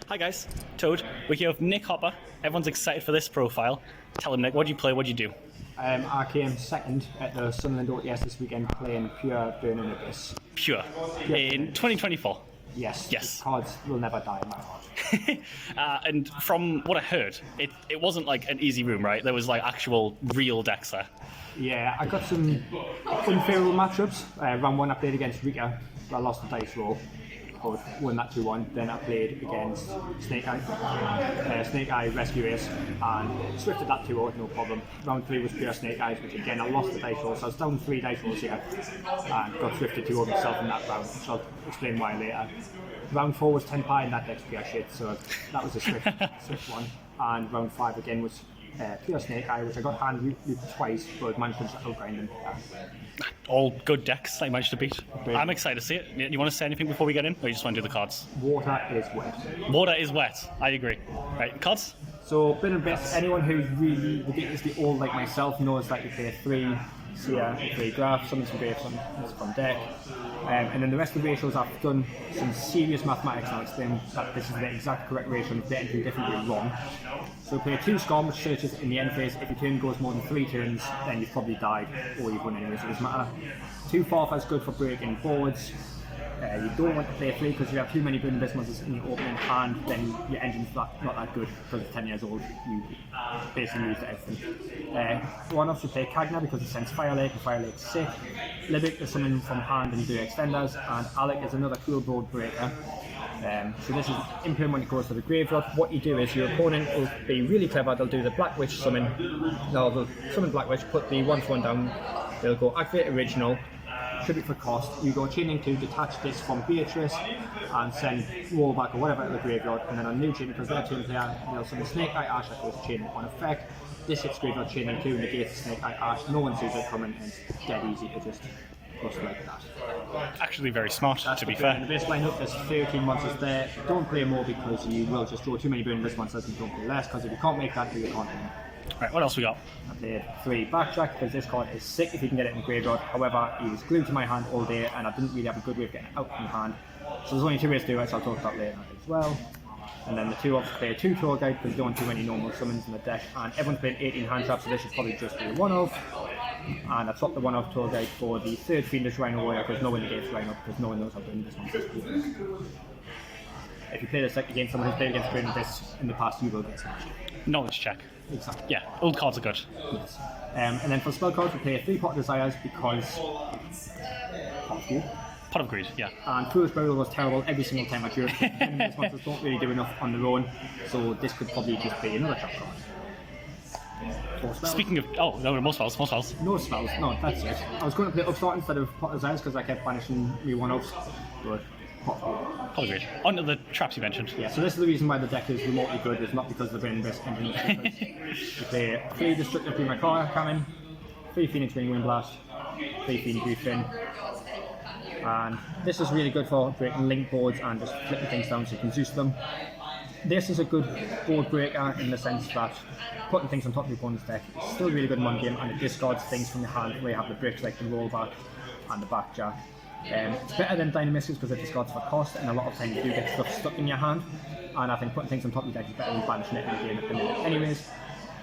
Hi guys, Toad. We're here with Nick Hopper. Everyone's excited for this profile. Tell him, Nick, what do you play, what do you do? I came second at the Sunderland OTS this weekend playing Pure Burning Abyss. Pure. In 2024. Yes. Yes. The cards will never die in my heart. And from what I heard, it wasn't like an easy room, right? There was like actual real decks there. Yeah, I got some unfavorable matchups. Round one I played against Rika. I lost the dice roll. I won that 2-1. Then I played against Snake Eye Rescue Ace and swifted that 2-0, no problem. Round 3 was pure Snake Eyes, which again I lost the dice roll, so I was down 3 dice rolls here and got swifted 2-0 myself in that round, which I'll explain why later. Round 4 was 10 pie and that deck's pure shit, so that was a swift one. And round 5 again was pure Snake Eye, which I got hand looped twice, but managed to outgrind them. All good decks I managed to beat. I'm excited to see it. You want to say anything before we get in, or you just want to do the cards? Water is wet. Water is wet, I agree. Right, cards? So, Burning Abyss, anyone who's really ridiculously old like myself knows that you play 3 Seer, 3 Graph, some from grave, some from deck. And then the rest of the ratios, I've done some serious mathematics now, explain that this is the exact correct ratio and if they're anything different, you're wrong. So play 2 Storm, which searches in the end phase. If your turn goes more than 3 turns, then you've probably died, or you've won anyway, so it doesn't matter. 2 Forfa is good for breaking boards. You don't want to play 3 because you have too many Burning Abyss monsters in your opening hand, then your engine's not that good because it's 10 years old, you basically lose everything. One off you play Kagna because it sends Fire Lake and Fire Lake's sick. Libic is something from hand and you do extenders, and Alec is another cool board breaker. So this is imperm when it goes to the graveyard. What you do is your opponent will be really clever, they'll do the Black Witch summon, they'll summon Black Witch, put the 1/1 down, they'll go activate original, tribute for cost, you go chaining to detach this from Beatrice and send rollback or whatever to the graveyard, and then on new chain, because they're chain player, they'll summon Snake Eye Ash that goes to chain on effect. This hits graveyard chaining 2, negates the Snake Eye Ash, no one sees it coming, and it's dead easy to just bust like that. Actually very smart, That's to be fair. In the base lineup, there's 13 monsters there. Don't play more because you will just draw too many Burning Abyss monsters, and don't play less, because if you can't make that, you can't win. Right, what else we got? I played 3 Backtrack because this card is sick if you can get it in the graveyard. However, it was glued to my hand all day and I didn't really have a good way of getting it out from the hand. So there's only 2 ways to do it, so I'll talk about later as well. And then the 2 ops play 2 Tour Guide because you don't want too many normal summons in the deck. And everyone's playing 18 hand traps, so this should probably just be a 1-of. And I swapped the 1-of Tour Guide for the 3rd Fiendish Rhino Warrior because no one negates Rhino because no one knows how to win this one. If you play this deck against someone who's played against Burning Abyss in the past, you will get smashed. Knowledge check. Exactly. Yeah, old cards are good. Yes. And then for spell cards, we play 3 Pot of Desires because Pot of Greed. Pot of Greed, yeah. And Foolish Burial was terrible every single time I drew it. These monsters don't really do enough on their own, so this could probably just be another trap card. Speaking of, oh, no, more spells, more spells. No spells, no, that's it. I was going to play Upstart instead of Pot of Desires because I kept banishing me 1-ofs, but Pot of Greed. On to the traps you mentioned. Yeah, so this is the reason why the deck is remotely good, it's not because of the Burning Abyss engine. We play 3 Destructive Primacara Cannon, 3 Phoenix Ring Wind Blast, 3 Fiend Griffin. And this is really good for breaking link boards and just flipping things down so you can Zeus them. This is a good board breaker in the sense that putting things on top of your opponent's deck is still really good in one game and it discards things from your hand where you have the bricks like the rollback and the backjack. It's better than Dynamiscus because it discards for cost and a lot of times you do get stuff stuck in your hand, and I think putting things on top of your deck is better than banishing it in the game at the minute. Anyways,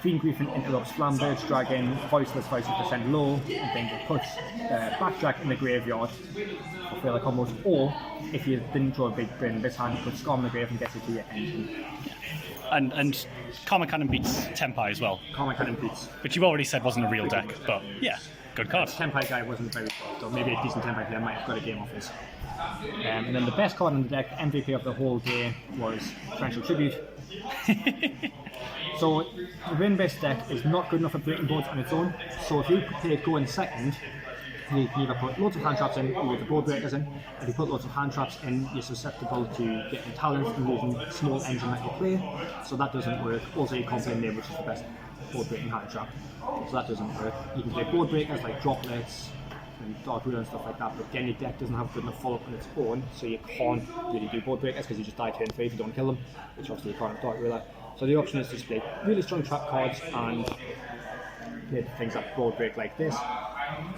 Fiend Griffin interrupts Flamberge Dragon, Voiceless 5% low, and then it puts Backtrack in the graveyard for failure combos, or if you didn't draw a big Burning Abyss hand, you put Scarm in the grave and gets it to your engine. And Karma Cannon beats Tempai as well. Karma Cannon beats. Which you already said wasn't a real deck, but yeah, good card. The Tempai guy wasn't very good, so maybe a decent Tempai player might have got a game off this. And then the best card in the deck, MVP of the whole day, was Torrential Tribute. So the Burning Abyss deck is not good enough for breaking boards on its own, so if you played Go in second, you can either put loads of hand traps in or with the board breakers in. If you put loads of hand traps in, you're susceptible to getting talents and losing a small engine that you play, so that doesn't work. Also you can't play Nib, which is the best board breaking hand trap, so that doesn't work. You can play board breakers like Droplets and Dark Ruler and stuff like that, but again your deck doesn't have good enough follow-up on its own, so you can't really do board breakers because you just die turn 3 if you don't kill them, which obviously you can't with Dark Ruler. So the option is to play really strong trap cards and play things like board break like this.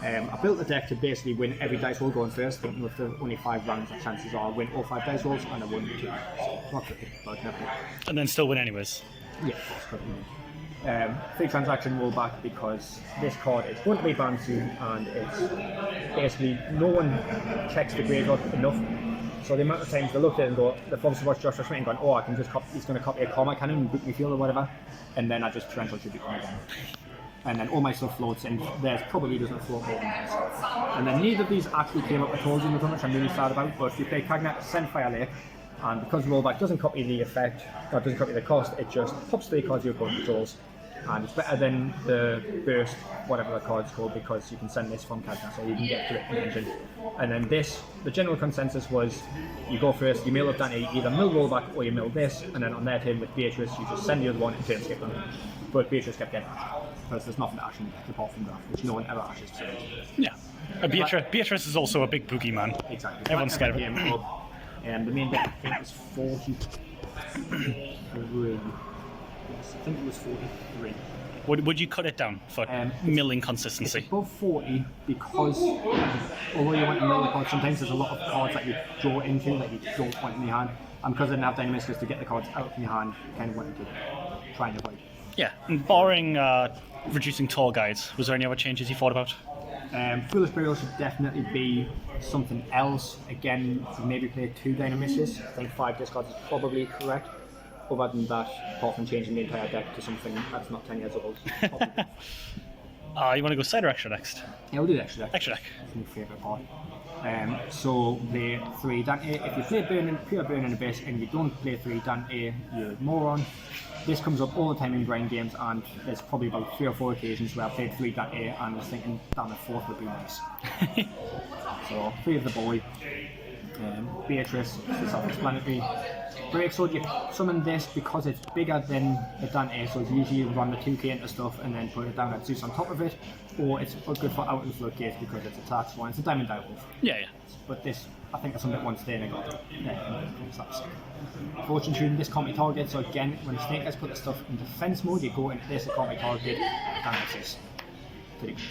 I built the deck to basically win every dice roll going first, thinking with the only 5 rounds, the chances are I win all 5 dice rolls, and I won 2. So, not good, but never. And then still win anyways. Yeah, of course, couldn't. Free transaction rollback because this card is going to be banned soon, and it's basically no one checks the graveyard enough. So the amount of times they looked at it and go, they've obviously watched Josh Smith and gone, oh, I can just he's going to copy a Karma Cannon and boot me field or whatever, and then I just torrential tribute them again. And then all my stuff floats, and theirs probably doesn't float more than this. And then neither of these actually came up at all during the tournament, which I'm really sad about. But if you play Cagnet, send Fire Lake, and because rollback doesn't copy the effect, or doesn't copy the cost, it just pops 3 cards your opponent controls. And it's better than the burst, whatever the card's called, because you can send this from Cagnet, so you can get to it in engine. And then this, the general consensus was, you go first, you mill up Dante, either mill rollback or you mill this, and then on their turn with Beatrice, you just send the other one and turn skip them. But Beatrice kept getting ashed, because there's nothing to ash in apart from draft, which no one ever ashes to. Yeah. Beatrice is also a big boogeyman. Exactly. Everyone's scared of it. And the main deck, I think, was 43. Yes, I think it was 43. Would you cut it down for milling consistency? It's above 40 because although you want to mill the cards, sometimes there's a lot of cards that you draw into that you don't want in your hand. And because I didn't have Dynamiscus to get the cards out of your hand, I kind of wanted to try and avoid. Yeah, and barring reducing tour guides, was there any other changes you thought about? Foolish Burial should definitely be something else. Again, maybe play 2 Dynamiscus. I think 5 discards is probably correct. Other than that, apart from changing the entire deck to something that's not 10 years old. You want to go side or extra next? Yeah, we'll do the extra deck. Extra deck. That's my favourite part. So play 3 Dante. If you play pure Burning Abyss and you don't play 3 Dante, you're a moron. This comes up all the time in grind games, and there's probably about 3 or 4 occasions where I played 3 Dante and was thinking, damn, the 4th would be nice. So 3 of the boy. Beatrice, is self-explanatory. Breaksword, you summon this because it's bigger than the Dante, so it's usually run the 2k into stuff and then put it down at Zeus on top of it, or it's good for out and floodgates because it's attached one. It's a Diamond Direwolf. Yeah. But this, I think, is something that one stay and I got. Fortune Tune, this can't be targeted, so again, when Snake Eyes put the stuff in defense mode, you go into this, it can't be targeted, and it's this. Pretty good.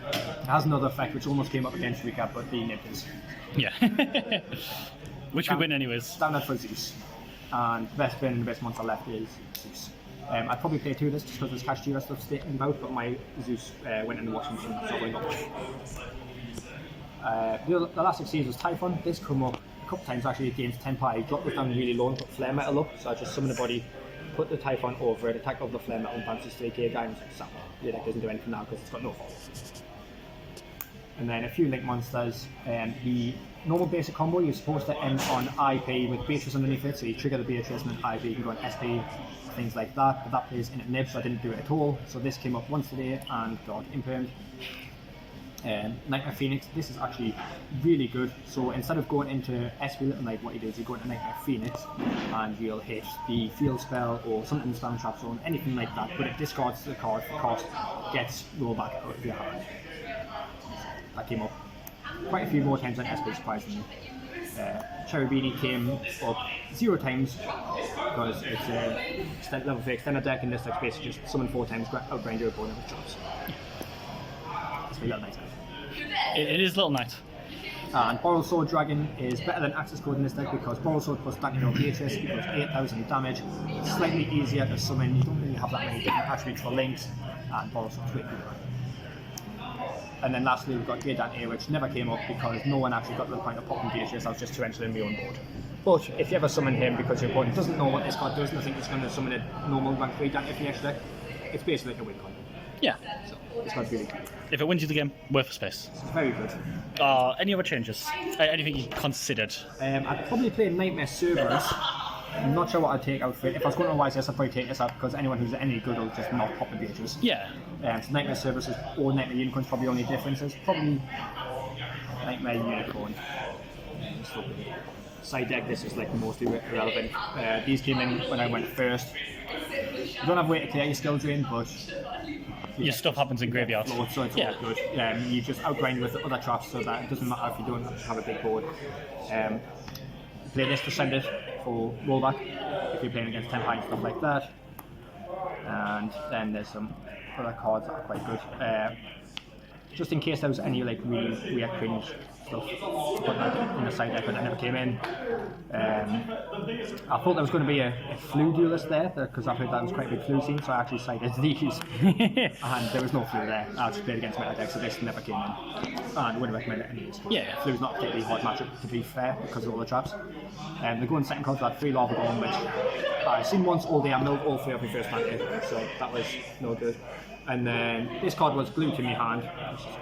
It has another effect which almost came up against Recap, but the nib is. Yeah. Which we win anyways. Standard for Zeus. And the best bin and the best monster left is Zeus. I'd probably play 2 of this just because there's Castura stuff sticking about, but my Zeus went in the washing machine, so I got one. The last succeed was Typhon. This came up a couple times actually against 10 party. Dropped it down really low and put Flare Metal up, so I just summoned the body, put the Typhon over it, attack over the Flare Metal and bounces 3k down. So the deck doesn't do anything now because it's got no fall. And then a few link monsters. The normal basic combo, you're supposed to end on IP with Beatrice underneath it, so you trigger the Beatrice and then IP, you can go on SP, things like that, but that plays in at nib, so I didn't do it at all. So this came up once today and got impermed. Nightmare Phoenix, this is actually really good. So instead of going into SP Little Knight, what you do is you go into Nightmare Phoenix and you'll hit the field spell or something in the Spam Trap Zone, anything like that, but it discards the card for cost, gets rollback out of your hand. That came up quite a few more times than SP, surprisingly. Cherry Beanie came up 0 times because it's a level 3 extended deck, and this deck's basically just summon 4 times, outgrind your opponent with drops. It's a Little Knight. It is Little Knight. And Boral Sword Dragon is better than Access Code in this deck because Boral Sword plus Dante or Beatrice equals 8,000 damage. It's slightly easier to summon, you don't really have that many different attributes for links, and Boral Sword's way cooler. And then lastly we've got Grey Dante, which never came up because no one actually got to the point of popping Beatrice. I was just torrential in my own board. But if you ever summon him because your opponent doesn't know what this card does and I think it's going to summon a normal rank 3 Dante for the extra deck, it's basically like a win con. Yeah. So this card's really good. If it wins you the game, worth a space. It's very good. Any other changes? Anything you considered? I'd probably play Nightmare Cerberus. I'm not sure what I'd take out for it. If I was going to YCS, I'd probably take this out because anyone who's any good will just not pop the Beatrice. Yeah. So Nightmare Cerberus or Nightmare Unicorn's probably the only differences. Probably Nightmare Unicorn. Side deck, this is like the most irrelevant. These came in when I went first. You don't have way to clear your skill drain, but your stuff happens in graveyard. Float, so it's all good. You just outgrind with the other traps so that it doesn't matter if you don't have a big board. Play this to send it for rollback if you're playing against 10 high and stuff like that. And then there's some other cards that are quite good. just in case there was any like really weird cringe stuff to put that in the side deck, but that never came in. I thought there was going to be a flu duelist there because I heard that was quite a big flu scene, so I actually sided these, and there was no flu there. I just played against meta deck, so this never came in. And I wouldn't recommend it anyways. Yeah. Flu's not a particularly hard matchup, to be fair, because of all the traps. They go in second card for that 3 lava golem, which I've seen once all day. I milled all 3 of my first hand, so that was no good. And then this card was glued to my hand. Which is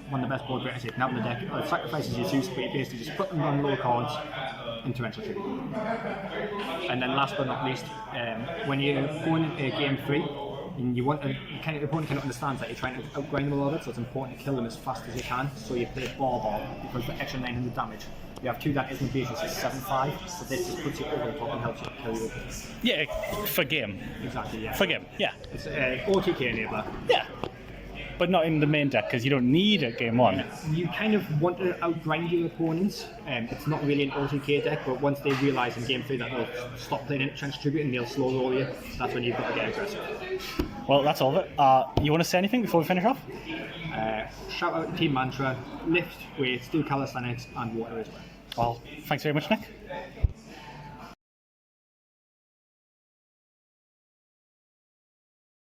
one of the best board breakers you can have in the deck. It sacrifices your Zeus, but you basically just put them on low cards in torrential tribute. And then last but not least, when you're going into game 3, and you want the opponent kind of understands that you're trying to outgrind them a little bit, so it's important to kill them as fast as you can. So you play Barbar because for extra 900 damage. You have 2 that isn't base, it's 7/5, so this just puts you over the top and helps you kill you. Yeah, for game. Exactly, yeah. For game, yeah. It's OTK enabler. Yeah. But not in the main deck, because you don't need it game 1. You kind of want to outgrind your opponents. It's not really an OTK deck, but once they realise in game 3 that they'll stop playing Trench Tribute and they'll slow roll you, that's when you've got to get aggressive. Well, that's all of it. You want to say anything before we finish off? Shout out to Team Mantra, lift weights, do calisthenics, and water as well. Well, thanks very much, Nick.